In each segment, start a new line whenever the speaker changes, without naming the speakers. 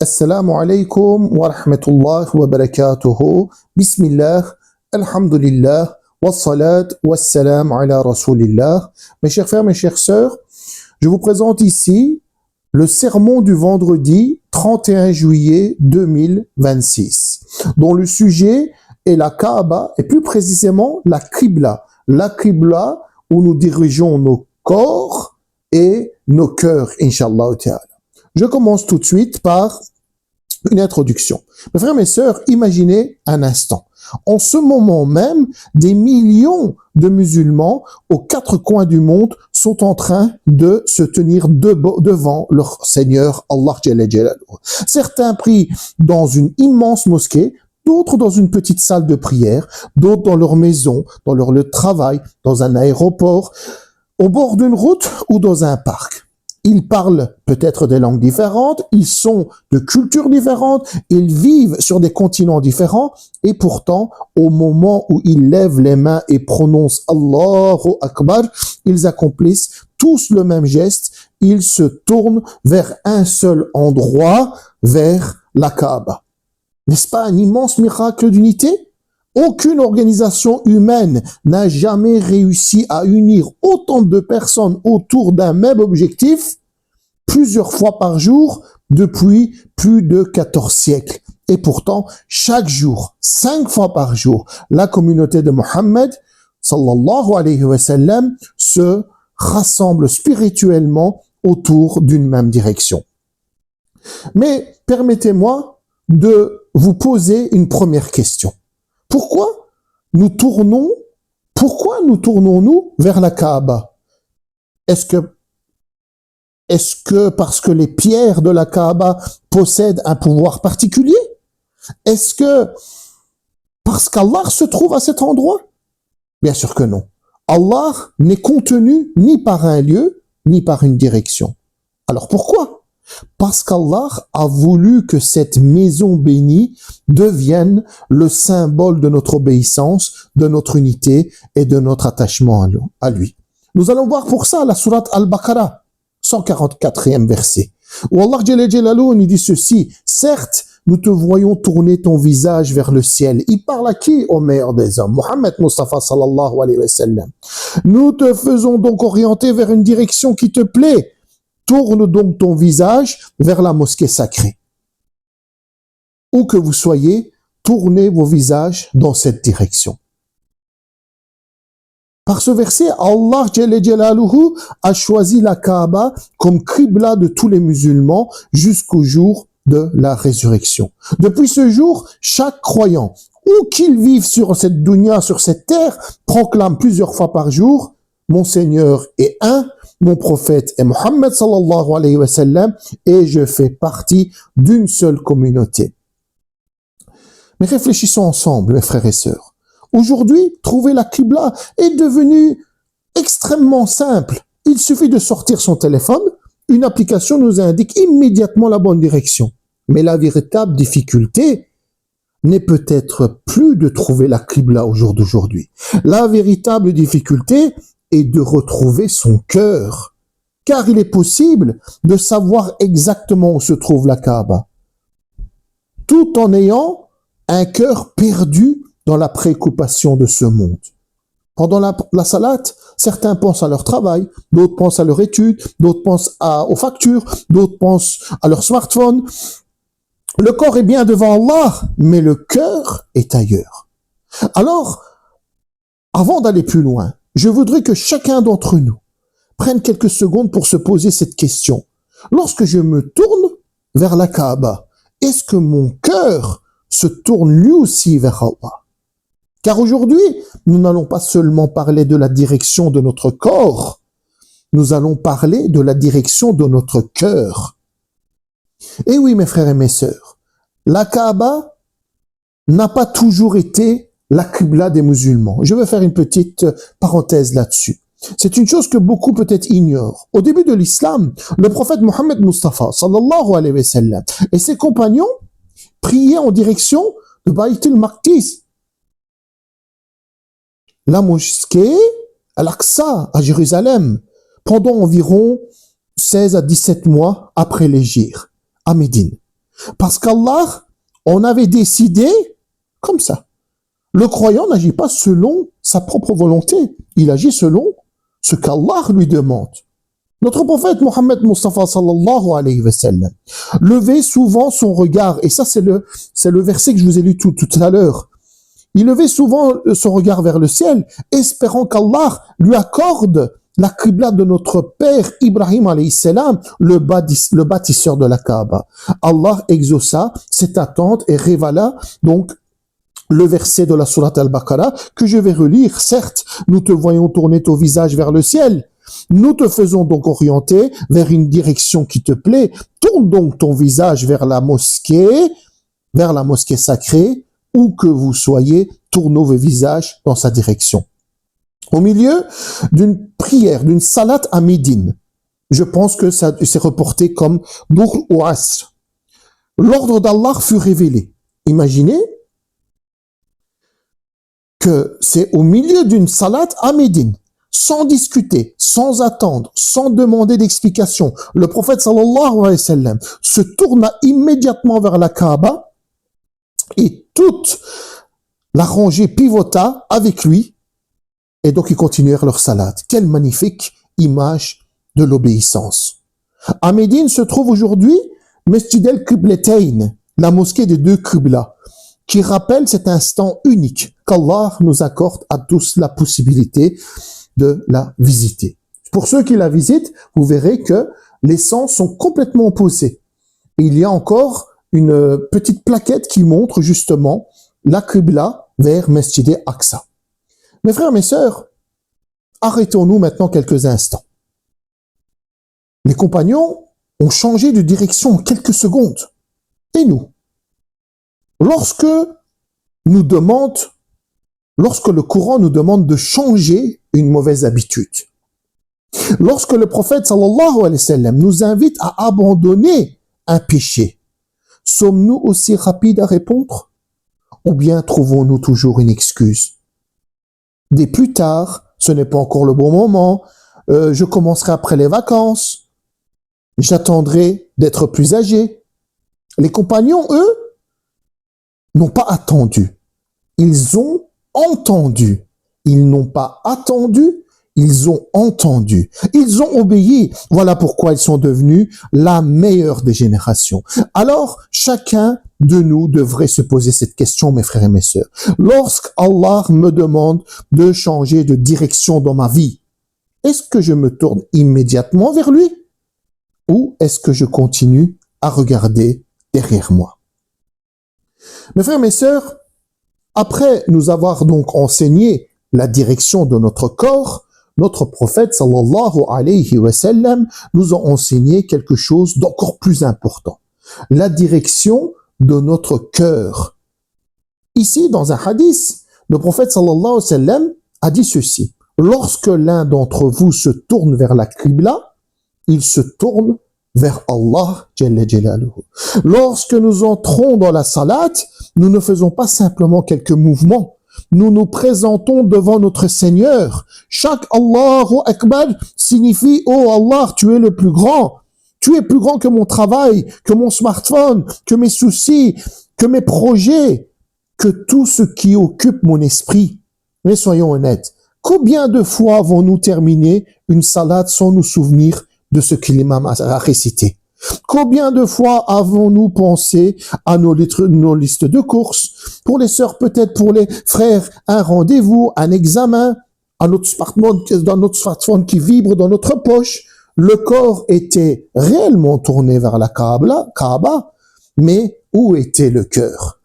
Assalamu alaikum wa rahmatullahi wa barakatuhu. Bismillah, alhamdulillah, wa salat wa salam ala rasulillah. Mes chers frères, mes chères sœurs, je vous présente ici le sermon du vendredi 31 juillet 2026, dont le sujet est la Kaaba et plus précisément la Qibla. La Qibla où nous dirigeons nos corps et nos cœurs, Inch'Allah Ta'ala. Je commence tout de suite par une introduction. Mes frères, mes sœurs, imaginez un instant. En ce moment même, des millions de musulmans aux quatre coins du monde sont en train de se tenir devant leur Seigneur Allah Jalla Jalaluhu. Certains prient dans une immense mosquée, d'autres dans une petite salle de prière, d'autres dans leur maison, dans leur lieu de travail, dans un aéroport, au bord d'une route ou dans un parc. Ils parlent peut-être des langues différentes, ils sont de cultures différentes, ils vivent sur des continents différents et pourtant, au moment où ils lèvent les mains et prononcent Allahu Akbar, ils accomplissent tous le même geste, ils se tournent vers un seul endroit, vers la Kaaba. N'est-ce pas un immense miracle d'unité ? Aucune organisation humaine n'a jamais réussi à unir autant de personnes autour d'un même objectif plusieurs fois par jour depuis plus de 14 siècles. Et pourtant, chaque jour, 5 fois par jour, la communauté de Mohammed, sallallahu alayhi wa sallam, se rassemble spirituellement autour d'une même direction. Mais permettez-moi de vous poser une première question. Pourquoi nous tournons-nous vers la Kaaba? Est-ce que parce que les pierres de la Kaaba possèdent un pouvoir particulier? Est-ce que parce qu'Allah se trouve à cet endroit? Bien sûr que non. Allah n'est contenu ni par un lieu, ni par une direction. Alors pourquoi? Parce qu'Allah a voulu que cette maison bénie devienne le symbole de notre obéissance, de notre unité et de notre attachement à lui. Nous allons voir pour ça la sourate Al-Baqarah, 144e verset, où Allah Jalla Jalaluhu nous dit ceci: certes, nous te voyons tourner ton visage vers le ciel. Il parle à qui? Au meilleur des hommes, Mohammed Mustafa sallallahu alayhi wa sallam. Nous te faisons donc orienter vers une direction qui te plaît. Tourne donc ton visage vers la mosquée sacrée. Où que vous soyez, tournez vos visages dans cette direction. Par ce verset, Allah Jalla Jalaluhu a choisi la Kaaba comme qibla de tous les musulmans jusqu'au jour de la résurrection. Depuis ce jour, chaque croyant, où qu'il vive sur cette dunya, sur cette terre, proclame plusieurs fois par jour: mon Seigneur est un, mon prophète est Mohammed sallallahu alayhi wa sallam, et je fais partie d'une seule communauté. Mais réfléchissons ensemble, mes frères et sœurs. Aujourd'hui, trouver la Qibla est devenu extrêmement simple. Il suffit de sortir son téléphone, une application nous indique immédiatement la bonne direction. Mais la véritable difficulté n'est peut-être plus de trouver la Qibla au jour d'aujourd'hui. La véritable difficulté est de retrouver son cœur. Car il est possible de savoir exactement où se trouve la Kaaba, tout en ayant un cœur perdu dans la préoccupation de ce monde. Pendant la salate, certains pensent à leur travail, d'autres pensent à leur étude, d'autres pensent aux factures, d'autres pensent à leur smartphone. Le corps est bien devant Allah, mais le cœur est ailleurs. Alors, avant d'aller plus loin, je voudrais que chacun d'entre nous prenne quelques secondes pour se poser cette question. Lorsque je me tourne vers la Kaaba, est-ce que mon cœur se tourne lui aussi vers Allah? Car aujourd'hui, nous n'allons pas seulement parler de la direction de notre corps, nous allons parler de la direction de notre cœur. Et oui, mes frères et mes sœurs, la Kaaba n'a pas toujours été la Qibla des musulmans. Je vais faire une petite parenthèse là-dessus. C'est une chose que beaucoup peut-être ignorent. Au début de l'islam, le prophète Mohammed Mustafa sallallahu alayhi wa sallam et ses compagnons priaient en direction de Bayt al-Maqdis, la mosquée Al-Aqsa à Jérusalem, pendant environ 16 à 17 mois après l'hégire à Médine. Parce qu'Allah, on avait décidé comme ça. Le croyant n'agit pas selon sa propre volonté. Il agit selon ce qu'Allah lui demande. Notre prophète Mohammed Mustafa sallallahu alayhi wa sallam levait souvent son regard, et ça c'est le verset que je vous ai lu tout à l'heure. Il levait souvent son regard vers le ciel, espérant qu'Allah lui accorde la qibla de notre père Ibrahim alayhi salam, le bâtisseur de la Kaaba. Allah exauça cette attente et révéla donc le verset de la sourate Al-Baqarah que je vais relire. Certes, nous te voyons tourner ton visage vers le ciel. Nous te faisons donc orienter vers une direction qui te plaît. Tourne donc ton visage vers la mosquée sacrée, où que vous soyez, tournez vos visages dans sa direction. Au milieu d'une prière, d'une salat à Médine, je pense que ça s'est reporté comme Dhuhr ou Asr. L'ordre d'Allah fut révélé. Imaginez que c'est au milieu d'une salat à Médine, sans discuter, sans attendre, sans demander d'explication. Le prophète sallallahu alayhi wa sallam se tourna immédiatement vers la Kaaba et toute la rangée pivota avec lui et donc ils continuèrent leur salat. Quelle magnifique image de l'obéissance. À Médine se trouve aujourd'hui Masjid al-Qiblatayn, la mosquée des deux Qibla, qui rappelle cet instant unique qu'Allah nous accorde à tous la possibilité de la visiter. Pour ceux qui la visitent, vous verrez que les sens sont complètement opposés. Et il y a encore une petite plaquette qui montre justement la Qibla vers Masjid al-Aqsa. Mes frères, mes sœurs, arrêtons-nous maintenant quelques instants. Les compagnons ont changé de direction en quelques secondes. Et nous? Lorsque le Coran nous demande de changer une mauvaise habitude, lorsque le prophète sallallahu alayhi wa sallam nous invite à abandonner un péché, sommes-nous aussi rapides à répondre? Ou bien trouvons-nous toujours une excuse? Dès plus tard, ce n'est pas encore le bon moment, je commencerai après les vacances, j'attendrai d'être plus âgé. Les compagnons, eux, n'ont pas attendu. Ils ont entendu. Ils n'ont pas attendu, ils ont entendu. Ils ont obéi. Voilà pourquoi ils sont devenus la meilleure des générations. Alors, chacun de nous devrait se poser cette question, mes frères et mes sœurs. Lorsqu'Allah me demande de changer de direction dans ma vie, est-ce que je me tourne immédiatement vers lui? Ou est-ce que je continue à regarder derrière moi? Mes frères, mes sœurs, après nous avoir donc enseigné la direction de notre corps, notre prophète sallallahu alayhi wa sallam nous a enseigné quelque chose d'encore plus important. La direction de notre cœur. Ici, dans un hadith, le prophète sallallahu alayhi wa sallam a dit ceci. Lorsque l'un d'entre vous se tourne vers la Qibla, il se tourne vers Allah Jalla Jalaluhu. Lorsque nous entrons dans la salat, nous ne faisons pas simplement quelques mouvements. Nous nous présentons devant notre Seigneur. Chaque Allahu Akbar signifie « Oh Allah, tu es le plus grand. Tu es plus grand que mon travail, que mon smartphone, que mes soucis, que mes projets, que tout ce qui occupe mon esprit. » Mais soyons honnêtes. Combien de fois avons-nous terminé une salade sans nous souvenir de ce que l'imam a récité? Combien de fois avons-nous pensé à nos listes de courses? Pour les sœurs, peut-être pour les frères, un rendez-vous, un examen, dans notre smartphone qui vibre dans notre poche. Le corps était réellement tourné vers la Kaaba, mais où était le cœur?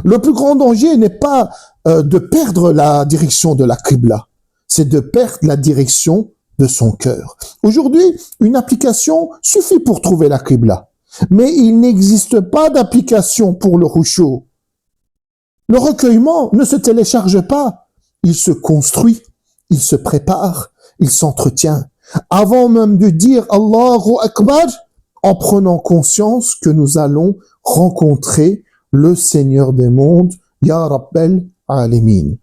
Le plus grand danger n'est pas de perdre la direction de la Qibla, c'est de perdre la direction de son cœur. Aujourd'hui, une application suffit pour trouver la Qibla, mais il n'existe pas d'application pour le khushu'. Le recueillement ne se télécharge pas, il se construit, il se prépare, il s'entretient. Avant même de dire Allahu Akbar, en prenant conscience que nous allons rencontrer le Seigneur des mondes, Ya Rabbal Alamin.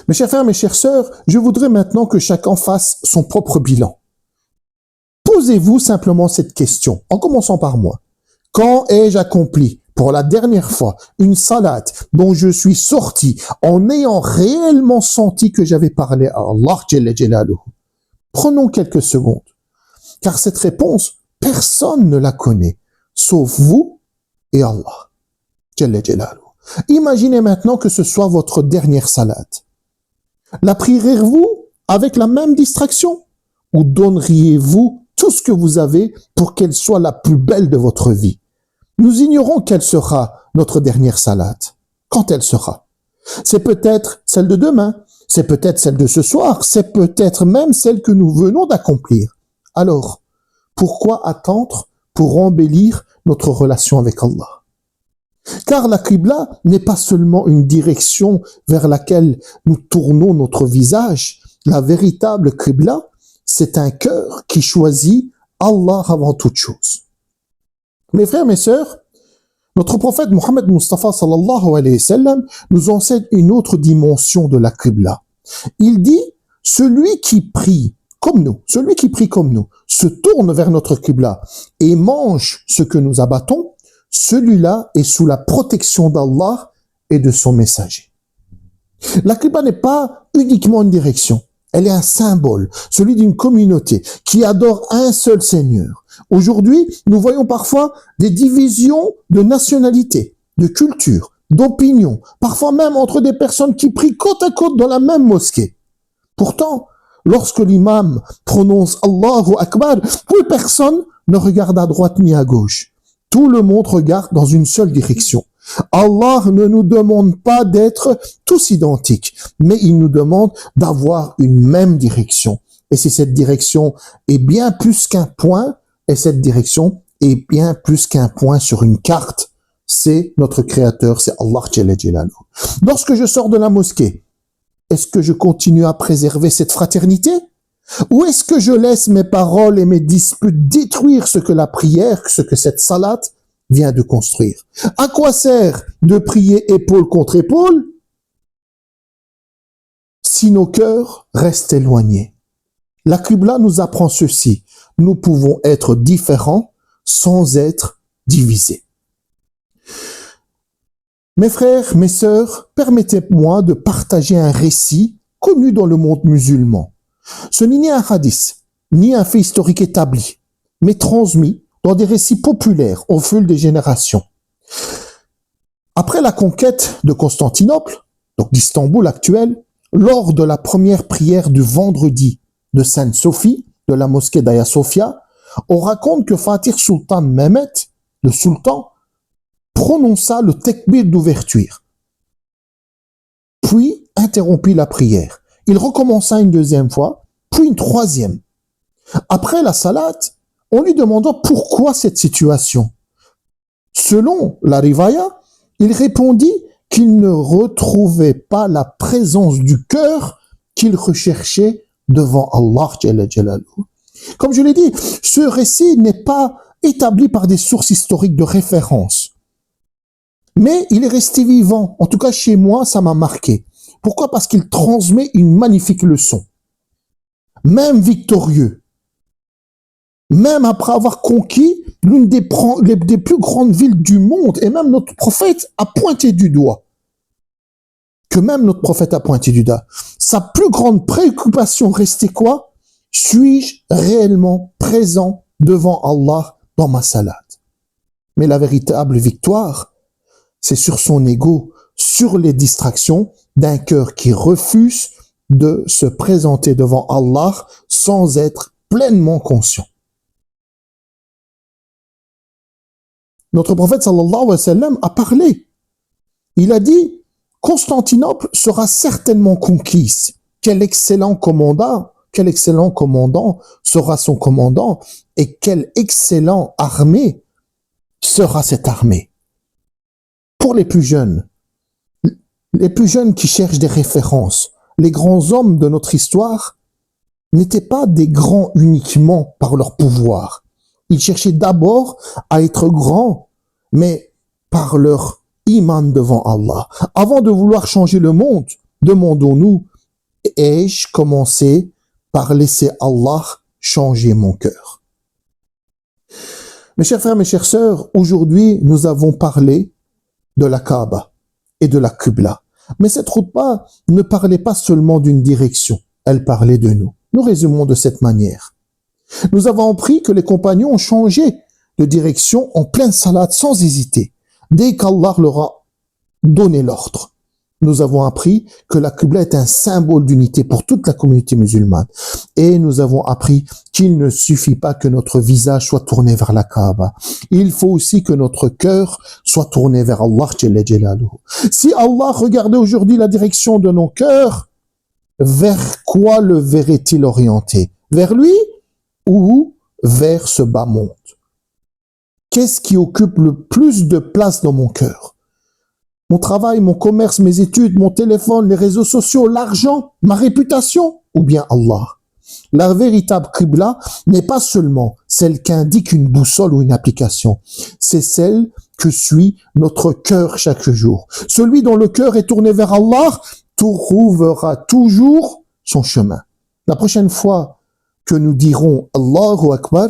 Mes chers frères, mes chères sœurs, je voudrais maintenant que chacun fasse son propre bilan. Posez-vous simplement cette question, en commençant par moi. Quand ai-je accompli pour la dernière fois une salade dont je suis sorti en ayant réellement senti que j'avais parlé à Allah Jalla Jalaluhu? Prenons quelques secondes, car cette réponse, personne ne la connaît, sauf vous et Allah Jalla Jalaluhu. Imaginez maintenant que ce soit votre dernière salade. La prierez-vous avec la même distraction ou donneriez-vous tout ce que vous avez pour qu'elle soit la plus belle de votre vie? Nous ignorons quelle sera notre dernière salade. Quand elle sera? C'est peut-être celle de demain, c'est peut-être celle de ce soir, c'est peut-être même celle que nous venons d'accomplir. Alors, pourquoi attendre pour embellir notre relation avec Allah? Car la Qibla n'est pas seulement une direction vers laquelle nous tournons notre visage. La véritable Qibla, c'est un cœur qui choisit Allah avant toute chose. Mes frères, mes sœurs, notre prophète Mohammed Mustafa sallallahu alayhi wa sallam nous enseigne une autre dimension de la Qibla. Il dit, celui qui prie comme nous, se tourne vers notre Qibla et mange ce que nous abattons, celui-là est sous la protection d'Allah et de son messager. La Qibla n'est pas uniquement une direction, elle est un symbole, celui d'une communauté qui adore un seul Seigneur. Aujourd'hui, nous voyons parfois des divisions de nationalité, de culture, d'opinion, parfois même entre des personnes qui prient côte à côte dans la même mosquée. Pourtant, lorsque l'imam prononce Allahu Akbar, plus personne ne regarde à droite ni à gauche. Tout le monde regarde dans une seule direction. Allah ne nous demande pas d'être tous identiques, mais il nous demande d'avoir une même direction. Et si cette direction est bien plus qu'un point, et cette direction est bien plus qu'un point sur une carte, c'est notre Créateur, c'est Allah Jalla Jalaluhu. Lorsque je sors de la mosquée, est-ce que je continue à préserver cette fraternité? Ou est-ce que je laisse mes paroles et mes disputes détruire ce que la prière, ce que cette salade vient de construire? À quoi sert de prier épaule contre épaule si nos cœurs restent éloignés? La Qibla nous apprend ceci. Nous pouvons être différents sans être divisés. Mes frères, mes sœurs, permettez-moi de partager un récit connu dans le monde musulman. Ce n'est ni un hadith, ni un fait historique établi, mais transmis dans des récits populaires au fil des générations. Après la conquête de Constantinople, donc d'Istanbul actuel, lors de la première prière du vendredi de Sainte Sophie, de la mosquée d'Hagia Sophia, on raconte que Fatih Sultan Mehmet, le sultan, prononça le tekbir d'ouverture, puis interrompit la prière. Il recommença une deuxième fois, puis une troisième. Après la salade, on lui demanda pourquoi cette situation. Selon la Rivaya, il répondit qu'il ne retrouvait pas la présence du cœur qu'il recherchait devant Allah Jalla Jalaluhu. Comme je l'ai dit, ce récit n'est pas établi par des sources historiques de référence. Mais il est resté vivant. En tout cas, chez moi, ça m'a marqué. Pourquoi? Parce qu'il transmet une magnifique leçon. Même victorieux, même après avoir conquis l'une des plus grandes villes du monde, et même notre prophète a pointé du doigt, sa plus grande préoccupation restait quoi? Suis-je réellement présent devant Allah dans ma salade? Mais la véritable victoire, c'est sur son ego, sur les distractions d'un cœur qui refuse de se présenter devant Allah sans être pleinement conscient. Notre prophète sallallahu alayhi wa sallam a parlé. Il a dit, Constantinople sera certainement conquise. Quel excellent commandant sera son commandant et quelle excellente armée sera cette armée. Pour les plus jeunes qui cherchent des références, les grands hommes de notre histoire n'étaient pas des grands uniquement par leur pouvoir. Ils cherchaient d'abord à être grands, mais par leur iman devant Allah. Avant de vouloir changer le monde, demandons-nous, ai-je commencé par laisser Allah changer mon cœur? Mes chers frères, mes chères sœurs, aujourd'hui, nous avons parlé de la Kaaba et de la Qibla. Mais cette khutba ne parlait pas seulement d'une direction, elle parlait de nous. Nous résumons de cette manière. Nous avons appris que les compagnons ont changé de direction en pleine salade sans hésiter, dès qu'Allah leur a donné l'ordre. Nous avons appris que la Qibla est un symbole d'unité pour toute la communauté musulmane. Et nous avons appris qu'il ne suffit pas que notre visage soit tourné vers la Kaaba. Il faut aussi que notre cœur soit tourné vers Allah Jalla Jalaluhu. Si Allah regardait aujourd'hui la direction de nos cœurs, vers quoi le verrait-il orienté? Vers lui ou vers ce bas monde? Qu'est-ce qui occupe le plus de place dans mon cœur? Mon travail, mon commerce, mes études, mon téléphone, les réseaux sociaux, l'argent, ma réputation, ou bien Allah? La véritable Qibla n'est pas seulement celle qu'indique une boussole ou une application, c'est celle que suit notre cœur chaque jour. Celui dont le cœur est tourné vers Allah trouvera toujours son chemin. La prochaine fois que nous dirons Allahu Akbar,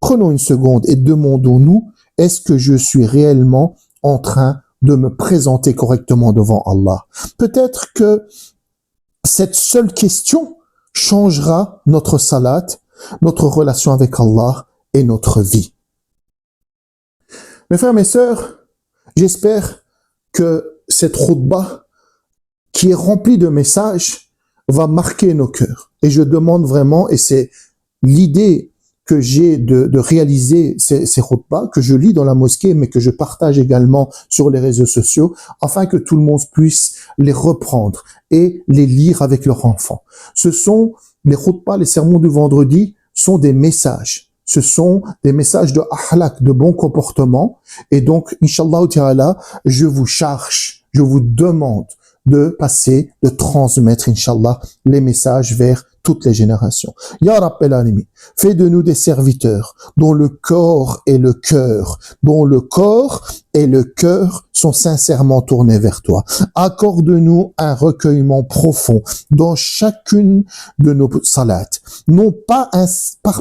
prenons une seconde et demandons-nous, est-ce que je suis réellement en train de me présenter correctement devant Allah? Peut-être que cette seule question changera notre salat, notre relation avec Allah et notre vie. Mes frères, mes sœurs, j'espère que cette khutba qui est remplie de messages va marquer nos cœurs. Et je demande vraiment, et c'est l'idée que j'ai de réaliser ces khutbas, que je lis dans la mosquée, mais que je partage également sur les réseaux sociaux, afin que tout le monde puisse les reprendre et les lire avec leurs enfants. Ce sont les khutbas, les sermons du vendredi, sont des messages. Ce sont des messages de ahlak, de bon comportement. Et donc, Inch'Allah Ta'ala, je vous charge, je vous demande de passer, de transmettre, Inch'Allah, les messages vers toutes les générations. Ya Rabbel Alamin, fais de nous des serviteurs dont le corps et le cœur, sont sincèrement tournés vers toi. Accorde-nous un recueillement profond dans chacune de nos salats. Non pas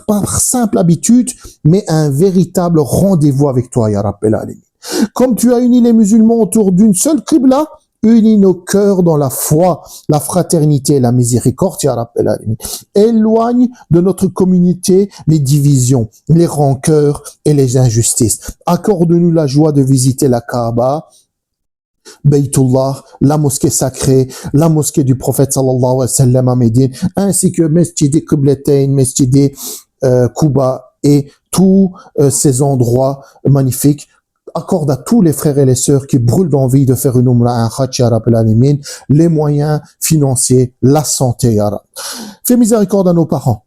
par simple habitude, mais un véritable rendez-vous avec toi, Ya Rabbel Alamin. Comme tu as uni les musulmans autour d'une seule Qibla, unis nos cœurs dans la foi, la fraternité et la miséricorde, Ya Rabbel Alamin. Éloigne de notre communauté les divisions, les rancœurs et les injustices. Accorde-nous la joie de visiter la Kaaba, Baytullah, la mosquée sacrée, la mosquée du prophète sallallahu alayhi wa sallam à Médine, ainsi que Masjid Qiblatain, Masjid Quba et tous ces endroits magnifiques. Accorde à tous les frères et les sœurs qui brûlent d'envie de faire une umrah, un hajj, Ya Rabbel Alamin, les moyens financiers, la santé, Ya Rab. Fais miséricorde à nos parents,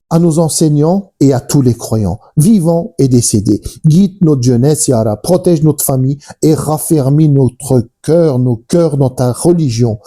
à nos enseignants et à tous les croyants, vivants et décédés. Guide notre jeunesse, Ya Rab, protège notre famille et raffermis nos cœurs dans ta religion.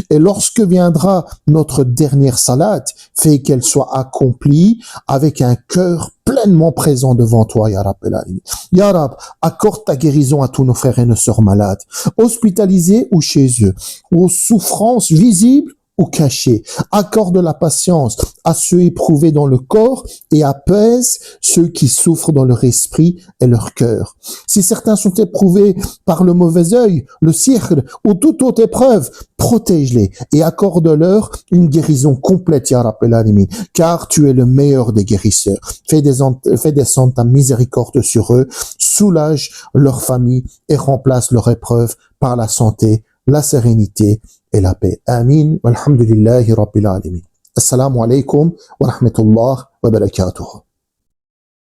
Et lorsque viendra notre dernière salat, fais qu'elle soit accomplie avec un cœur pleinement présent devant toi, Ya Rabbel Alamin. Ya Rab, accorde ta guérison à tous nos frères et nos sœurs malades, hospitalisés ou chez eux, aux souffrances visibles ou cachées. Accorde la patience à ceux éprouvés dans le corps et apaise ceux qui souffrent dans leur esprit et leur cœur. Si certains sont éprouvés par le mauvais œil, le sihr ou toute autre épreuve, protège-les et accorde-leur une guérison complète, Ya Rabbel Alamin, car tu es le meilleur des guérisseurs. Fais descendre ta miséricorde sur eux, soulage leur famille et remplace leur épreuve par la santé, la sérénité et la paix. Amin. Walhamdulillahi Rabbil Alamin. Assalamu alaikum wa rahmatullah wa barakatuh.